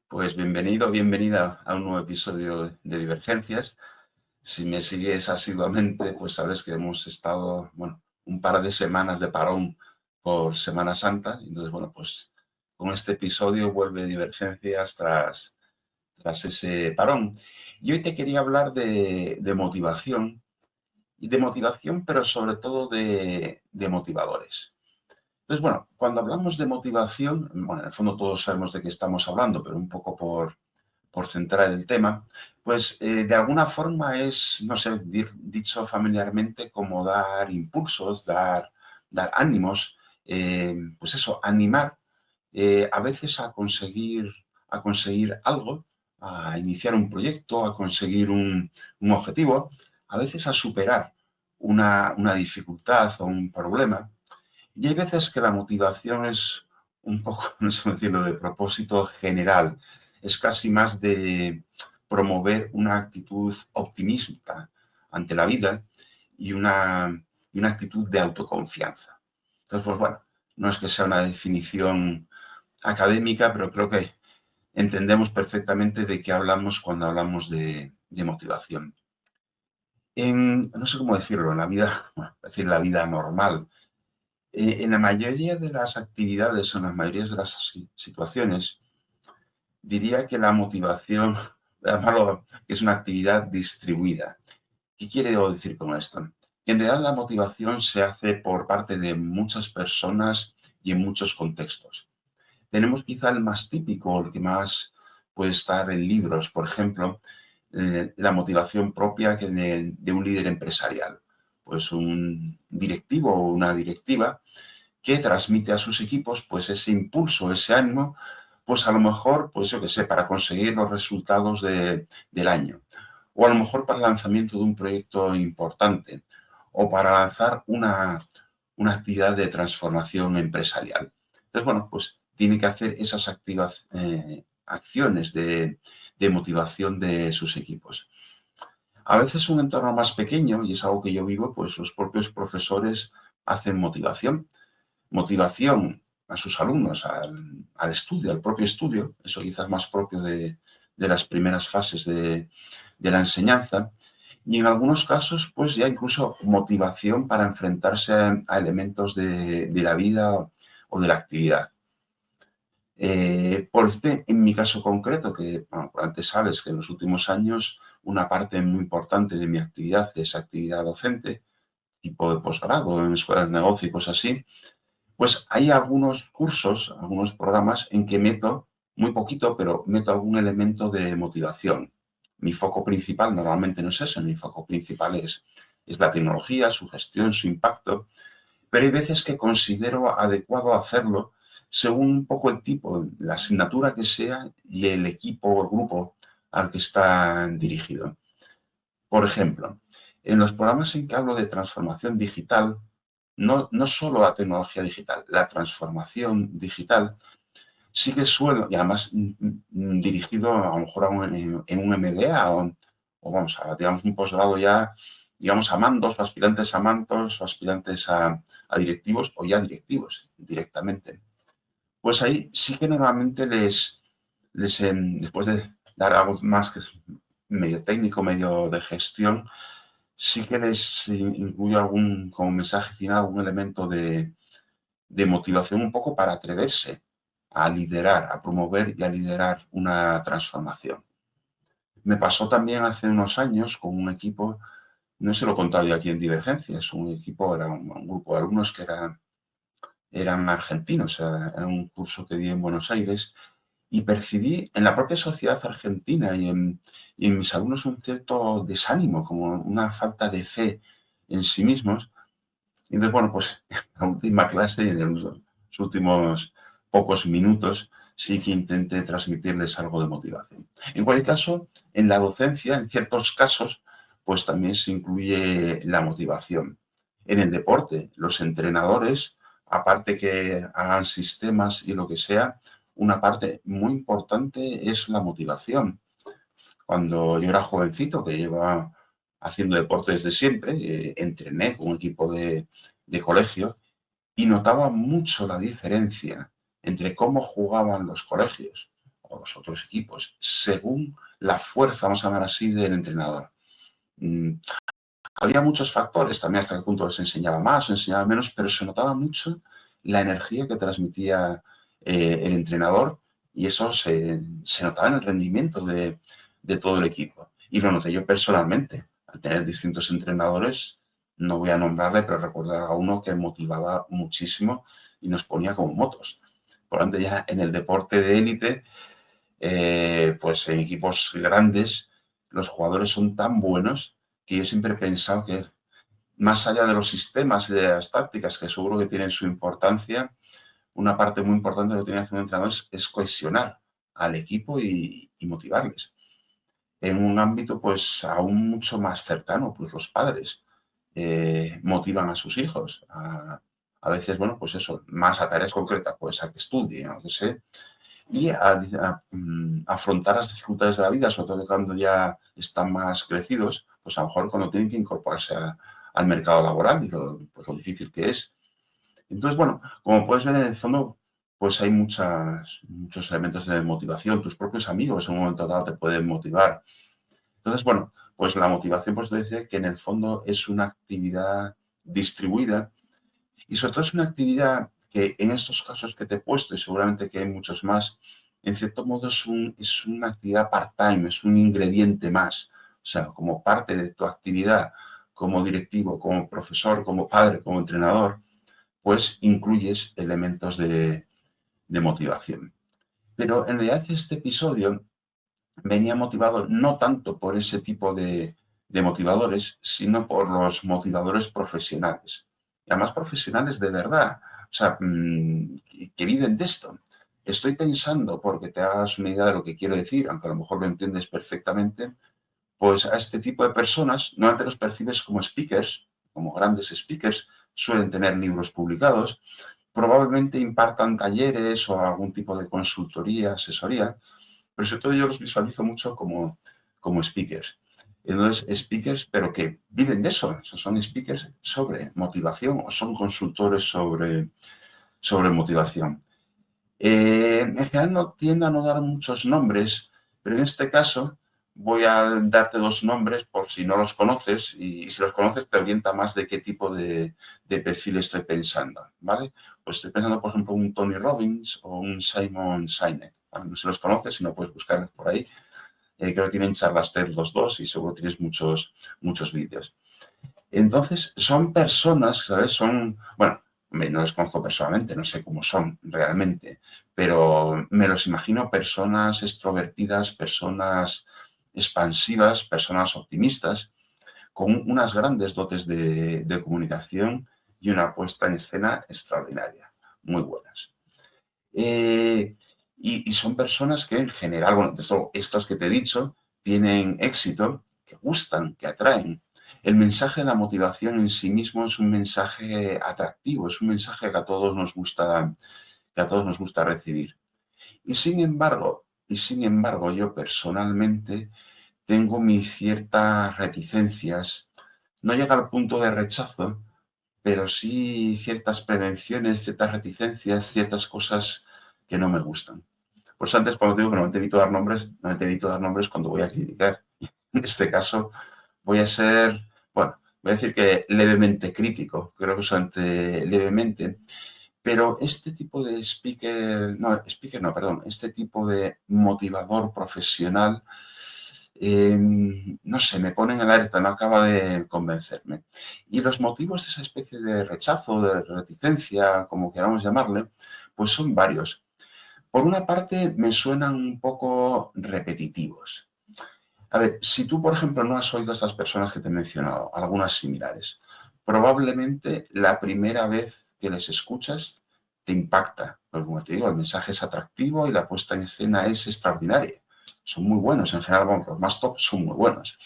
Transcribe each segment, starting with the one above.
Pues bienvenido, bienvenida a un nuevo episodio de Divergencias. Si me sigues asiduamente, pues sabes que hemos estado, un par de semanas de parón por Semana Santa. Entonces, pues con este episodio vuelve Divergencias tras ese parón. Y hoy te quería hablar de motivación, pero sobre todo de motivadores. Entonces, cuando hablamos de motivación, en el fondo todos sabemos de qué estamos hablando, pero un poco por centrar el tema, pues de alguna forma es, no sé, dicho familiarmente como dar impulsos, dar ánimos, pues eso, animar a veces a conseguir algo, a iniciar un proyecto, a conseguir un objetivo, a veces a superar una dificultad o un problema. Y hay veces que la motivación es un poco, no sé decirlo, de propósito general. Es casi más de promover una actitud optimista ante la vida y una actitud de autoconfianza. Entonces, no es que sea una definición académica, pero creo que entendemos perfectamente de qué hablamos cuando hablamos de motivación. No sé cómo decirlo, en la vida, es decir, la vida normal, en la mayoría de las actividades, en las mayorías de las situaciones, diría que la motivación, llamarlo que es una actividad distribuida. ¿Qué quiere decir con esto? Que en realidad la motivación se hace por parte de muchas personas y en muchos contextos. Tenemos quizá el más típico, el que más puede estar en libros, por ejemplo, la motivación propia de un líder empresarial. Pues un directivo o una directiva que transmite a sus equipos pues ese impulso, ese ánimo, pues a lo mejor, pues yo qué sé, para conseguir los resultados del año, o a lo mejor para el lanzamiento de un proyecto importante, o para lanzar una actividad de transformación empresarial. Entonces, pues tiene que hacer esas acciones de motivación de sus equipos. A veces un entorno más pequeño, y es algo que yo vivo, pues los propios profesores hacen motivación a sus alumnos al estudio, al propio estudio, eso quizás más propio de las primeras fases de la enseñanza, y en algunos casos, pues ya incluso motivación para enfrentarse a elementos de la vida o de la actividad. En mi caso concreto, que antes sabes que en los últimos años una parte muy importante de mi actividad es actividad docente, tipo de posgrado en escuelas de negocio y cosas así, pues hay algunos cursos, algunos programas en que meto, muy poquito, pero meto algún elemento de motivación. Mi foco principal normalmente no es eso, mi foco principal es la tecnología, su gestión, su impacto, pero hay veces que considero adecuado hacerlo según un poco el tipo, la asignatura que sea y el equipo o el grupo al que está dirigido. Por ejemplo, en los programas en que hablo de transformación digital, no solo la tecnología digital, la transformación digital sí que suelo, y además dirigido a lo mejor en un MBA o vamos a, digamos, un posgrado ya, digamos, a mandos o aspirantes a mandos o aspirantes a directivos o ya directivos directamente. Pues ahí sí que normalmente después de dar algo más que es medio técnico, medio de gestión, sí que les incluyo como mensaje final, algún elemento de motivación un poco para atreverse a liderar, a promover y a liderar una transformación. Me pasó también hace unos años con un equipo, no se lo he contado yo aquí en Divergencias, un equipo, era un grupo de alumnos que eran argentinos, era un curso que di en Buenos Aires, y percibí en la propia sociedad argentina y en mis alumnos un cierto desánimo, como una falta de fe en sí mismos. Y entonces, pues en la última clase y en los últimos pocos minutos sí que intenté transmitirles algo de motivación. En cualquier caso, en la docencia, en ciertos casos, pues también se incluye la motivación. En el deporte, los entrenadores, aparte que hagan sistemas y lo que sea, una parte muy importante es la motivación. Cuando yo era jovencito, que llevaba haciendo deporte desde siempre, entrené con un equipo de colegio y notaba mucho la diferencia entre cómo jugaban los colegios o los otros equipos según la fuerza, vamos a llamar así, del entrenador. Había muchos factores, también hasta qué punto les enseñaba más o enseñaba menos, pero se notaba mucho la energía que transmitía el entrenador y eso se notaba en el rendimiento de todo el equipo. Y lo noté yo personalmente, al tener distintos entrenadores, no voy a nombrarle, pero recuerdo a uno que motivaba muchísimo y nos ponía como motos. Por lo tanto, ya en el deporte de élite, pues en equipos grandes, los jugadores son tan buenos que yo siempre he pensado que más allá de los sistemas y de las tácticas, que seguro que tienen su importancia, una parte muy importante de lo que tiene que hacer un entrenador es cohesionar al equipo y motivarles. En un ámbito pues aún mucho más cercano, pues los padres motivan a sus hijos a veces, bueno, pues eso, más a tareas concretas, pues a que estudien, a que sé, y afrontar las dificultades de la vida, sobre todo cuando ya están más crecidos, pues a lo mejor cuando tienen que incorporarse al mercado laboral y pues lo difícil que es. Entonces, bueno, como puedes ver en el fondo, pues hay muchos elementos de motivación. Tus propios amigos en un momento dado te pueden motivar. Entonces, bueno, pues la motivación, pues te dice que en el fondo es una actividad distribuida y sobre todo es una actividad que en estos casos que te he puesto, y seguramente que hay muchos más, en cierto modo es una actividad part-time, es un ingrediente más. O sea, como parte de tu actividad como directivo, como profesor, como padre, como entrenador, pues incluyes elementos de motivación. Pero en realidad este episodio venía motivado no tanto por ese tipo de motivadores, sino por los motivadores profesionales. Y además profesionales de verdad, o sea, que viven de esto. Estoy pensando, porque te hagas una idea de lo que quiero decir, aunque a lo mejor lo entiendes perfectamente, pues a este tipo de personas normalmente los percibes como speakers, como grandes speakers, suelen tener libros publicados, probablemente impartan talleres o algún tipo de consultoría, asesoría, pero sobre todo yo los visualizo mucho como speakers. Entonces, speakers, pero que viven de eso, son speakers sobre motivación o son consultores sobre motivación. En general no tiendo a no dar muchos nombres, pero en este caso voy a darte dos nombres por si no los conoces y si los conoces te orienta más de qué tipo de perfil estoy pensando, ¿vale? Pues estoy pensando, por ejemplo, un Tony Robbins o un Simon Sinek, ¿vale? No sé si los conoces, si no puedes buscarlos por ahí. Creo que tienen charlas TED los dos y seguro tienes muchos vídeos. Entonces, son personas, ¿sabes? Bueno, no los conozco personalmente, no sé cómo son realmente, pero me los imagino personas extrovertidas, personas expansivas, personas optimistas, con unas grandes dotes de comunicación y una puesta en escena extraordinaria, muy buenas. Y son personas que en general, bueno, estos que te he dicho, tienen éxito, que gustan, que atraen. El mensaje de la motivación en sí mismo es un mensaje atractivo, es un mensaje que a todos nos gusta recibir. Y sin embargo, yo personalmente tengo mis ciertas reticencias. No llega al punto de rechazo, pero sí ciertas prevenciones, ciertas reticencias, ciertas cosas que no me gustan. Por eso antes cuando digo que no te evito dar nombres, no te evito dar nombres cuando voy a criticar. En este caso voy a ser, bueno, voy a decir que levemente crítico, creo que solamente levemente, pero este tipo de speaker no, perdón, este tipo de motivador profesional, no sé, me pone en alerta, no acaba de convencerme. Y los motivos de esa especie de rechazo, de reticencia, como queramos llamarle, pues son varios. Por una parte, me suenan un poco repetitivos. A ver, si tú, por ejemplo, no has oído a estas personas que te he mencionado, algunas similares, probablemente la primera vez que les escuchas te impacta. Porque, como te digo, el mensaje es atractivo y la puesta en escena es extraordinaria. Son muy buenos, en general, bueno, los más top son muy buenos.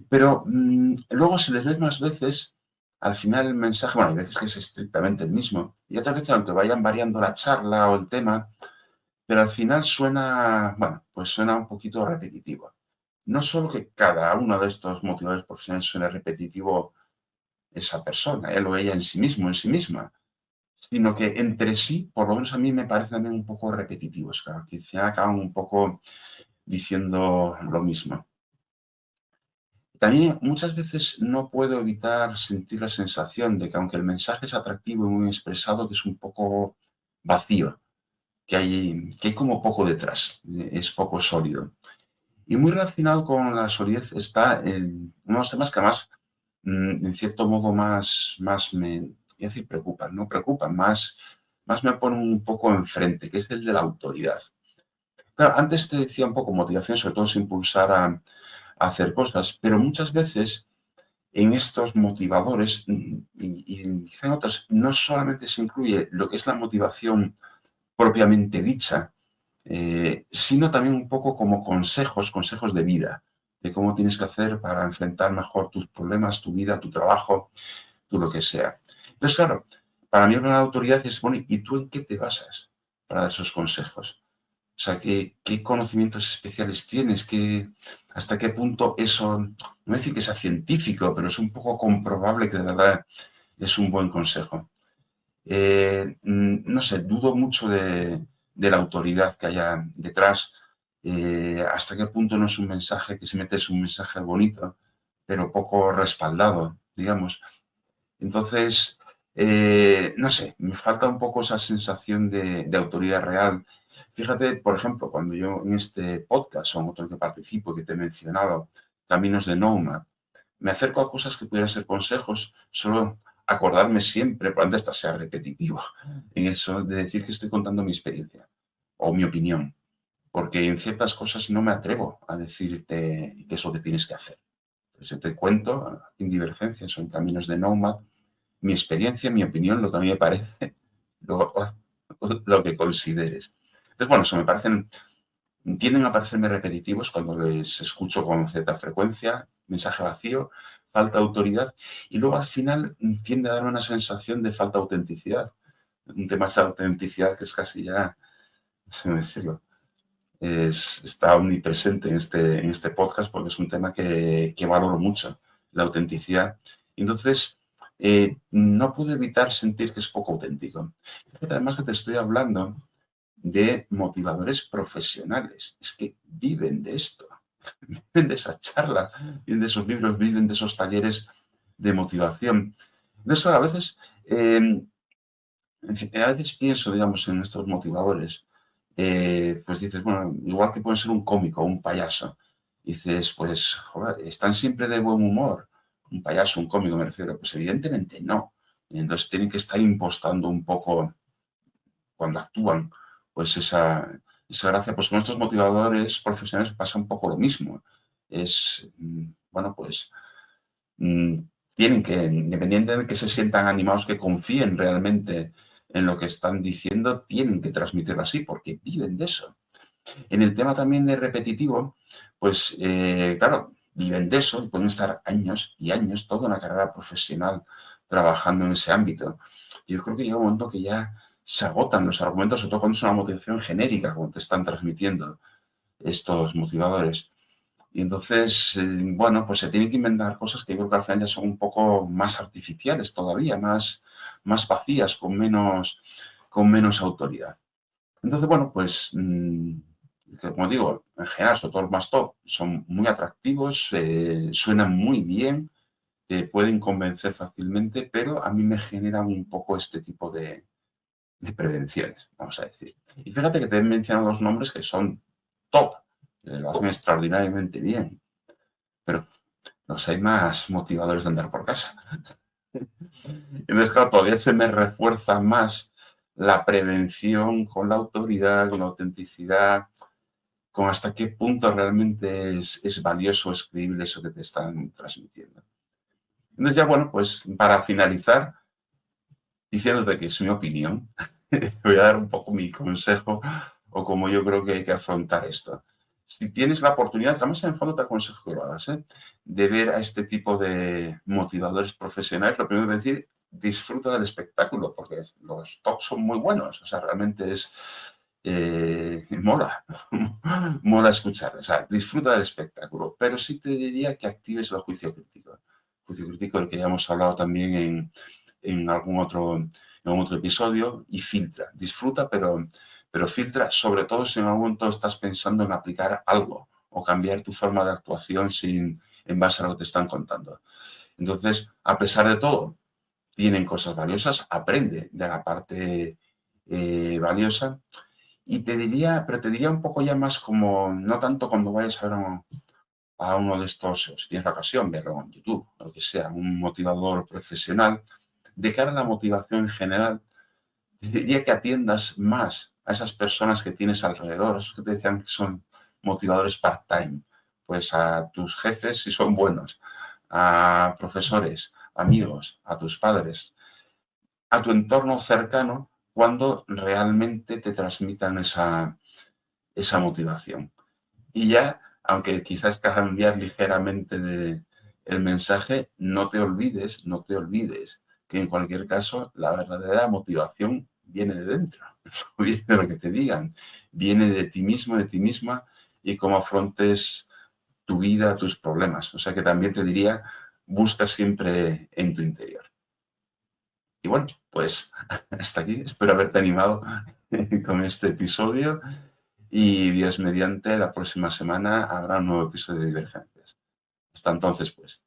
Pero luego, si les ves más veces, al final el mensaje, bueno, hay veces que es estrictamente el mismo, y otras veces, aunque vayan variando la charla o el tema, pero al final suena, bueno, pues suena un poquito repetitivo. No solo que cada uno de estos motivadores profesionales suene repetitivo esa persona, él o ella en sí mismo, en sí misma, sino que entre sí, por lo menos a mí me parece también un poco repetitivos, claro, que al final acaban un poco diciendo lo mismo. También muchas veces no puedo evitar sentir la sensación de que aunque el mensaje es atractivo y muy expresado, que es un poco vacío, que hay como poco detrás, es poco sólido. Y muy relacionado con la solidez está uno de los temas que más, en cierto modo, más me, voy a decir, preocupan, no preocupan, más me ponen un poco enfrente, que es el de la autoridad. Claro, antes te decía un poco motivación, sobre todo es impulsar a hacer cosas, pero muchas veces en estos motivadores y quizá en otros no solamente se incluye lo que es la motivación propiamente dicha, sino también un poco como consejos de vida, de cómo tienes que hacer para enfrentar mejor tus problemas, tu vida, tu trabajo, tú lo que sea. Entonces, claro, para mí la autoridad es, bueno, ¿y tú en qué te basas para dar esos consejos? O sea, ¿qué conocimientos especiales tienes? ¿Hasta qué punto eso, no voy a decir que sea científico, pero es un poco comprobable que de verdad es un buen consejo? No sé, dudo mucho de la autoridad que haya detrás. Hasta qué punto no es un mensaje que se mete, es un mensaje bonito, pero poco respaldado, digamos. Entonces, no sé, me falta un poco esa sensación de autoridad real. Fíjate, por ejemplo, cuando yo en este podcast o en otro que participo, que te he mencionado, Caminos de Nomad, me acerco a cosas que pudieran ser consejos, solo acordarme siempre, pero antes de sea repetitivo, en eso de decir que estoy contando mi experiencia o mi opinión, porque en ciertas cosas no me atrevo a decirte qué es lo que tienes que hacer. Entonces, yo te cuento, en divergencias o en Caminos de Nomad, mi experiencia, mi opinión, lo que a mí me parece, lo, lo que consideres. Entonces, bueno, eso me parecen, tienden a parecerme repetitivos cuando les escucho con cierta frecuencia, mensaje vacío, falta de autoridad, y luego al final tiende a dar una sensación de falta de autenticidad. Un tema de autenticidad que es casi ya, no sé cómo decirlo, está omnipresente en este podcast porque es un tema que valoro mucho, la autenticidad. Entonces, no puedo evitar sentir que es poco auténtico. Además que te estoy hablando de motivadores profesionales, es que viven de esto, viven de esas charlas, viven de esos libros, viven de esos talleres de motivación. Entonces, a veces, a veces pienso, digamos, en estos motivadores, pues dices, bueno, igual que pueden ser un cómico o un payaso, dices, pues, joder, están siempre de buen humor, un payaso, un cómico me refiero, pues evidentemente no. Y entonces tienen que estar impostando un poco cuando actúan, pues esa gracia, pues con estos motivadores profesionales pasa un poco lo mismo. Es, bueno, pues mm, tienen que, independientemente de que se sientan animados, que confíen realmente en lo que están diciendo, tienen que transmitirlo así, porque viven de eso. En el tema también de repetitivo, pues claro, viven de eso y pueden estar años y años, toda una carrera profesional trabajando en ese ámbito. Yo creo que llega un momento que ya se agotan los argumentos, sobre todo cuando es una motivación genérica, como te están transmitiendo estos motivadores. Y entonces, bueno, pues se tienen que inventar cosas que yo creo que al final ya son un poco más artificiales todavía, más vacías, con menos autoridad. Entonces, bueno, pues, como digo, en general, sobre todo los más top, son muy atractivos, suenan muy bien, pueden convencer fácilmente, pero a mí me generan un poco este tipo de prevenciones, vamos a decir. Y fíjate que te he mencionado dos nombres que son top, lo hacen extraordinariamente bien, pero los hay más motivadores de andar por casa. Entonces, claro, todavía se me refuerza más la prevención con la autoridad, con la autenticidad, con hasta qué punto realmente es valioso, es creíble eso que te están transmitiendo. Entonces, ya bueno, pues para finalizar, diciéndote que es mi opinión, voy a dar un poco mi consejo o como yo creo que hay que afrontar esto. Si tienes la oportunidad, además en el fondo te aconsejo que lo hagas, de ver a este tipo de motivadores profesionales, lo primero que decir, disfruta del espectáculo, porque los talks son muy buenos, o sea, realmente mola, mola escuchar, o sea, disfruta del espectáculo, pero sí te diría que actives el juicio crítico del que ya hemos hablado también en algún otro en otro episodio, y filtra. Disfruta, pero filtra, sobre todo si en algún momento estás pensando en aplicar algo o cambiar tu forma de actuación en base a lo que te están contando. Entonces, a pesar de todo, tienen cosas valiosas, aprende de la parte valiosa. Y pero te diría un poco ya más como, no tanto cuando vayas a uno de estos, si tienes la ocasión, verlo en YouTube, o lo que sea, un motivador profesional, de cara a la motivación en general, te diría que atiendas más a esas personas que tienes alrededor, esos que te decían que son motivadores part-time, pues a tus jefes si son buenos, a profesores, amigos, a tus padres, a tu entorno cercano cuando realmente te transmitan esa motivación. Y ya, aunque quizás cambiar ligeramente el mensaje, no te olvides que en cualquier caso la verdadera motivación viene de dentro, no viene de lo que te digan, viene de ti mismo, de ti misma y cómo afrontes tu vida, tus problemas. O sea que también te diría, busca siempre en tu interior. Y bueno, pues hasta aquí. Espero haberte animado con este episodio y Dios mediante, la próxima semana habrá un nuevo episodio de Divergencias. Hasta entonces, pues.